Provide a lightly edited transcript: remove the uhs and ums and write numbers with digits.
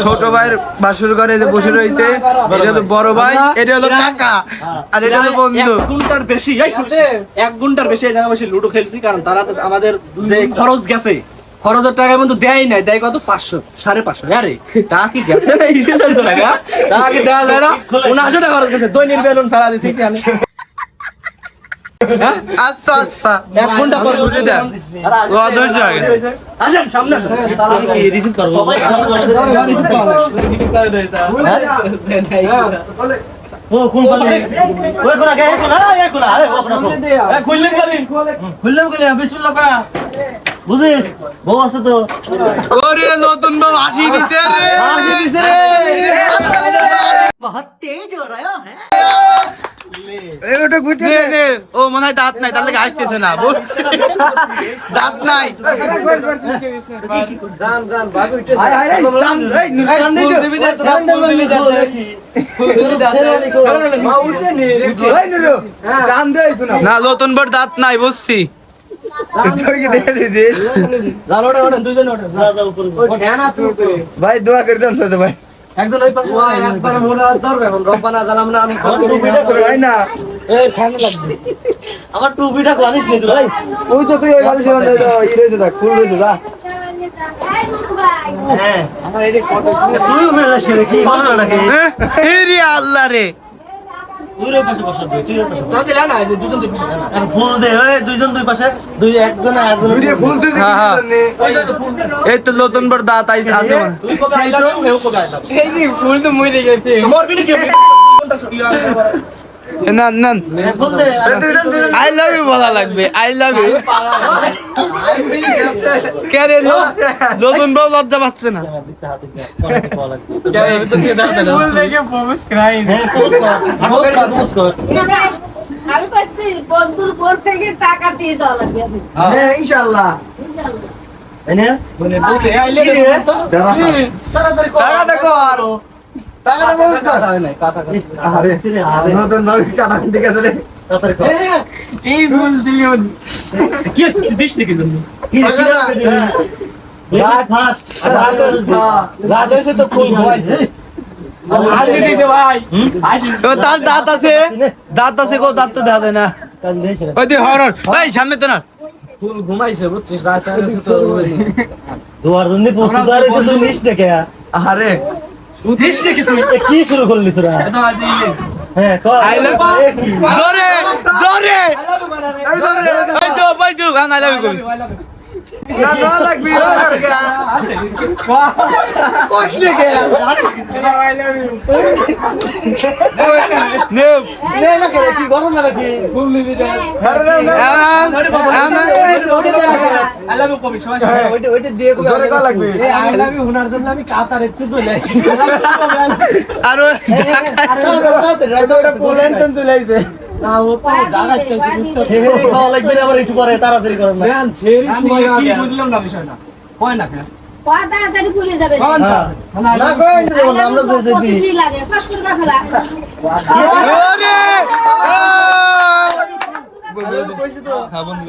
ছোট ভাইয়ের বাসুর ঘরে বসে রয়েছে, এটা হলো বড় ভাই, এটা হলো কাকা, আর এটা হলো বন্ধু। 1 ঘন্টার বেশি এই জায়গা বসে লুডো খেলছি, কারণ তারা তো আমাদের যে খরচ গেছে, খরচের টাকা কিন্তু দেয় নাই, দেয় কত 500 550। আরে টাকা কি গেছে না 20,000 টাকা, টাকা কি দেওয়া যায় না? 79 টাকা খরচ গেছে, দৈনিক বেলুন সারা দিচ্ছি আমি। আচ্ছা আচ্ছা 1 ঘন্টা পর বুঝে দেন, অধৈর্য হয়ে গেছে। আসেন সামনে আসেন, রিসিভ করবো। ও কোন পালে ওই কোন আগে কোন আরে ও কোন খুললেন গাড়ি খুললাম বিসমিল্লাহ কা বুঝিস বউ আছে তো ওরে নতুন বউ হাসি দিছে রে, বহুত তেজ हो रहा है ওটা গুটে নে। ও মনে হয় দাঁত নাই, তার লাগে হাসতেছে না, বুঝছিস? দাঁত নাই। না নতুন বর দাঁত নাই, বুঝছি। ভাই দোয়া করে দেন ছোট ভাই। একজন ওই পাশে একবার মোড়া ধরবে, এখন রব্বানা জালাম না আমি ভাই না আমার টুপিটা কোয়ানিস নি তুই ওই তো তুই ওই বালিশের মধ্যে ই রয়েছে, দেখ ফুল রয়েছে, দা হ্যাঁ আমার এই কত তুই মেরে যাস কি বলছ নাকি রে আল্লাহ রে। তুই পাশে বসা দে তুই পাশে তো দিলা না যে দুজন দুই পাশে না, আর ফুল দে ওই দুইজন দুই পাশে দুই একজন আরেকজন ভিডিও ফুলতে দিছি ওই জন্য। তো ফুল এই তো নতুন বর দাঁত আছে। তুই কবে আইলা হেও কবে আইলা এই নি ফুল তো মরে গেছে। তোমার বিনি কি ঘন্টা ছুটি না না ফুল দে আই লাভ ইউ বলা লাগবে, আই লাভ ইউ। কে রে নতুন বউ লজ্জা পাচ্ছে না? ফুল দেখে প্রপোজ করাই হ্যাঁ পোস্ট কর আমি পাচ্ছি বন্ধুর বোর থেকে টাকা দিয়ে দেওয়া লাগবে। হ্যাঁ ইনশাআল্লাহ। ইনশাআল্লাহ। এনে মানে বলতে আইলে তো তাড়াতাড়ি টাকাটা কর, টাকাটা বউজ কর। হয় না কাটা আরে আরে নতুন নবী কাটা ঠিক আছে রে। তাড়াতাড়ি কর এই ফুল দিও কি দিস নাকি জন্য ফাস্ট রাত হইছে তো ফুল ঘুমাইছে আসি দিছে ভাই আসি তো তার দাঁত আছে, দাঁত আছে, কো দাঁত তো দেখা যায় না। কান দেশ ওই দি হরর ভাই সামনে তো না। ফুল ঘুমাইছে বুঝছিস রাত হইছে তো দুয়ার জন্য প্রস্তুত আর এসে তুই নিস দেখে আরে দিস নাকি তুই কি শুরু করলি তোরা এটা আজি হ্যাঁ কর আই লাভ জোরে জোরে এই জোরে এই জো ভাই জো গান আই লাভ ইউ না না লাগবি রে কষ্ট কে আই লাভ ইউ নে নে না করে কি গরম না কি ফুল নিবি দে আরে না না আই লাভ ইউ কবি সবাই ওইটা দিয়ে জোরে কল লাগবে। আই লাভ ইউ হুনার জন্য আমি কাতার একটু চলে আর ওটা পোল্যান্ড তো চলে আইছে না ও তো জাগাতে খাওয়া লাগবে আবার একটু পরে তাড়াতাড়ি করেন না ধ্যান সেরি সময় কি বুঝলাম না বিষয়টা কয় না কেন কয় তাড়াতাড়ি খুলে যাবে। না কই দেব না আমরা তো দিই কত লাগে ফাঁস করে ফেলা। ওরে কইছি তো হ্যাঁ বন্ধু